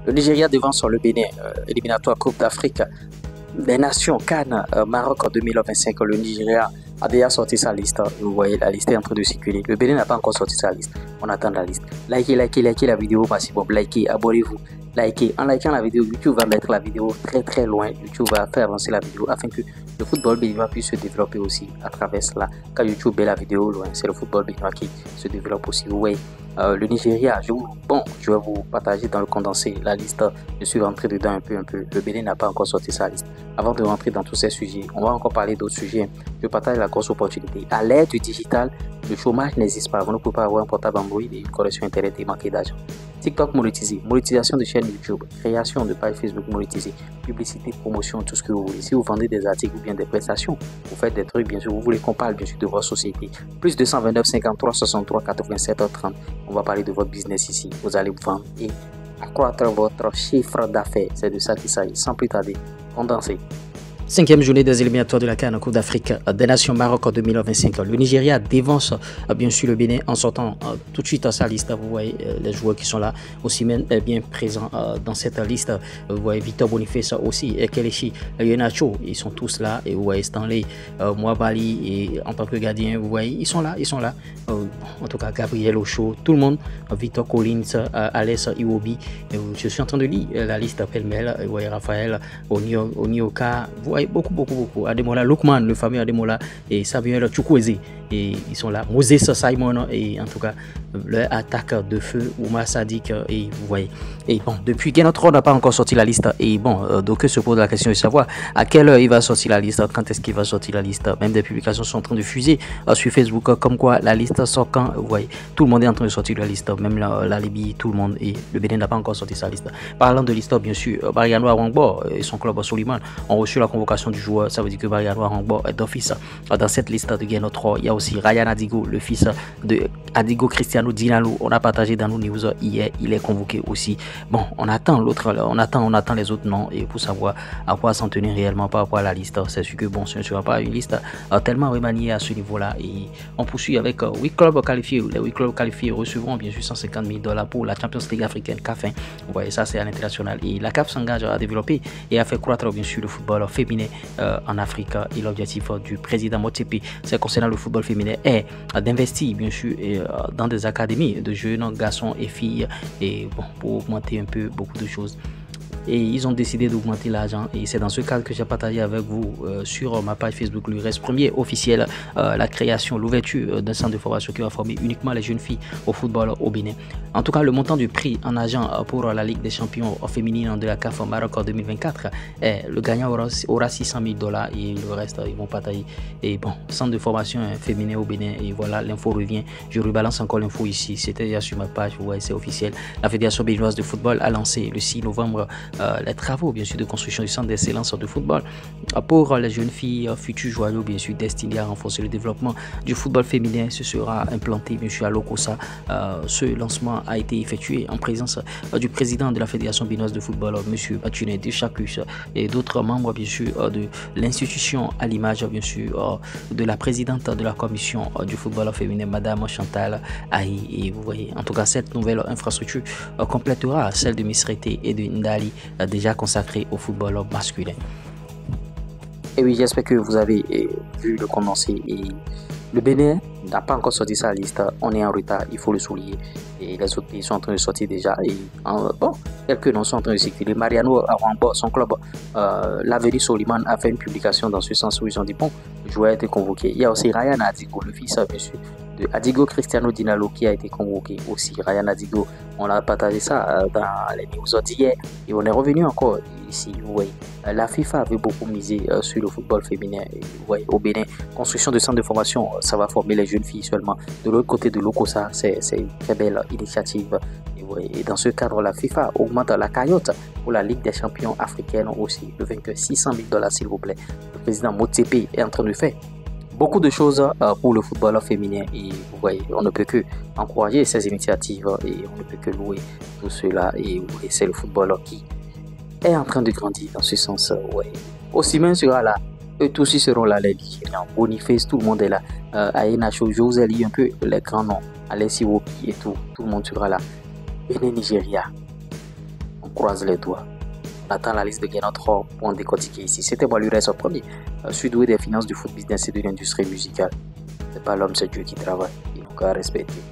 Le Nigeria devance le Bénin, éliminatoire Coupe d'Afrique des Nations Cannes Maroc en 2025. Le Nigeria a déjà sorti sa liste. Vous voyez, la liste est en train de circuler. Le Bénin n'a pas encore sorti sa liste. On attend la liste. Likez la vidéo maximum. Likez, abonnez-vous. Likez. En likant la vidéo, YouTube va mettre la vidéo très loin. YouTube va faire avancer la vidéo afin que le football béninois puisse se développer aussi à travers cela. Quand YouTube met la vidéo loin, c'est le football béninois qui se développe aussi. Vous voyez. Le Nigeria, je vais vous partager dans le condensé la liste. Je suis rentré dedans un peu. Le Bénin n'a pas encore sorti sa liste. Avant de rentrer dans tous ces sujets, on va encore parler d'autres sujets. Je partage la grosse opportunité. À l'ère du digital, le chômage n'existe pas. Vous ne pouvez pas avoir un portable Android et une connexion Internet et manquer d'argent. TikTok monétisé, monétisation de chaîne YouTube, création de page Facebook monétisée, publicité, promotion, tout ce que vous voulez. Si vous vendez des articles ou bien des prestations, vous faites des trucs, bien sûr, vous voulez qu'on parle bien sûr de votre société. Plus 229 53 63 87 30. On va parler de votre business ici. Vous allez vous vendre et accroître votre chiffre d'affaires. C'est de ça qu'il s'agit. Sans plus tarder, condensé. 5e journée des éliminatoires de la CAN Coupe d'Afrique des Nations Maroc en 2025. Le Nigeria dévance bien sûr le Bénin en sortant tout de suite à sa liste. Vous voyez les joueurs qui sont là aussi bien présents dans cette liste. Vous voyez Victor Boniface aussi et Kelechi Iheanacho, ils sont tous là. Et vous voyez Stanley Mwabali et en tant que gardien, vous voyez ils sont là. En tout cas Gabriel Ocho, tout le monde, Victor Collins, Alès Iwobi. Je suis en train de lire la liste pêle-mêle. Vous voyez Raphaël Onioka, vous voyez beaucoup. Ademola Lookman, le fameux Ademola et Samuel Chukwueze, et ils sont là. Moses Simon et en tout cas leur attaque de feu Oumar Sadik, et vous voyez. Et bon, depuis Game of Thrones n'a pas encore sorti la liste, et bon, donc se pose la question de savoir à quelle heure il va sortir la liste, quand est-ce qu'il va sortir la liste. Même des publications sont en train de fuser sur Facebook comme quoi la liste sort quand. Vous voyez, tout le monde est en train de sortir la liste, même la Libye, tout le monde, et le Bénin n'a pas encore sorti sa liste. Parlant de liste, bien sûr, Mariano Arangbo et son club Soliman ont reçu la convocation du joueur. Ça veut dire que Mariano Arangbo est d'office dans cette liste de Game of Thrones. Il y a aussi Ryan Adigo, le fils de Adigo Cristiano Dinalo. On a partagé dans nos news hier, il est convoqué aussi. Bon, on attend les autres noms et pour savoir à quoi s'en tenir réellement par rapport à la liste. C'est sûr que bon, ce ne sera pas une liste tellement remaniée à ce niveau-là. Et on poursuit avec 8 clubs qualifiés. Les 8 clubs qualifiés recevront bien sûr $150,000 pour la Champions League africaine CAF. Vous voyez, ça c'est à l'international. Et la CAF s'engage à développer et à faire croître bien sûr le football féminin en Afrique. Et l'objectif du président Motsepe, c'est concernant le football féminin, est d'investir bien sûr dans des académies de jeunes garçons et filles, et bon, pour augmenter un peu beaucoup de choses. Et ils ont décidé d'augmenter l'argent, et c'est dans ce cadre que j'ai partagé avec vous sur ma page Facebook le reste premier officiel, la création, l'ouverture d'un centre de formation qui va former uniquement les jeunes filles au football au Bénin. En tout cas, le montant du prix en argent pour la Ligue des champions féminines de la CAF Maroc en 2024 le gagnant aura $600,000 et le reste ils vont partager. Et bon, centre de formation féminin au Bénin, et voilà, l'info revient. Je rebalance encore l'info ici, c'était déjà sur ma page, vous voyez, c'est officiel. La Fédération béninoise de football a lancé le 6 novembre les travaux bien sûr de construction du centre d'excellence de football pour les jeunes filles futurs joyaux, bien sûr destinés à renforcer le développement du football féminin. Ce sera implanté bien sûr à Lokossa. Ce lancement a été effectué en présence du président de la Fédération béninoise de football, monsieur Batuné de Chacus, et d'autres membres bien sûr de l'institution, à l'image bien sûr de la présidente de la commission du football féminin, madame Chantal Ahi. Et vous voyez, en tout cas, cette nouvelle infrastructure complétera celle de Misrete et de Ndali, déjà consacrée au football masculin. Et oui, j'espère que vous avez vu le condensé. Et le Bénin n'a pas encore sorti sa liste. On est en retard, il faut le souligner. Et les autres pays sont en train de sortir déjà. Et bon, quelques noms sont en train de circuler. Mariano Arangbo, son club, l'Avenir Soliman, a fait une publication dans ce sens où ils ont dit bon, le joueur a été convoqué. Il y a aussi Ryan Adigo, le fils bien sûr de Adigo Cristiano Dinalo, qui a été convoqué aussi. Ryan Adigo, on a partagé ça dans les news d'hier et on est revenu encore ici. Vous voyez, la FIFA avait beaucoup misé sur le football féminin. Et, vous voyez, au Bénin, construction de centres de formation, ça va former les jeunes filles seulement. De l'autre côté de Lokossa, c'est une très belle initiative. Et dans ce cadre, la FIFA augmente la cagnotte pour la Ligue des champions africaine aussi. Le vainqueur, $600,000 s'il vous plaît. Le président Motsepe est en train de faire beaucoup de choses pour le football féminin, et vous voyez, on ne peut que encourager ces initiatives et on ne peut que louer tout cela. Et c'est le football qui est en train de grandir dans ce sens. Ouais. Osimhen sera là, eux tous ils seront là, les Nigérians. Boniface, tout le monde est là. Iheanacho, je vous ai lu un peu les grands noms, Alès Iwobi et tout le monde sera là. Bénin Nigeria, on croise les doigts. On attend la liste de Guénotro pour en décortiquer ici. C'était moi, l'URS premier. Je suis doué des finances, du foot business et de l'industrie musicale. C'est pas l'homme, c'est Dieu qui travaille. Il nous qu'à respecter.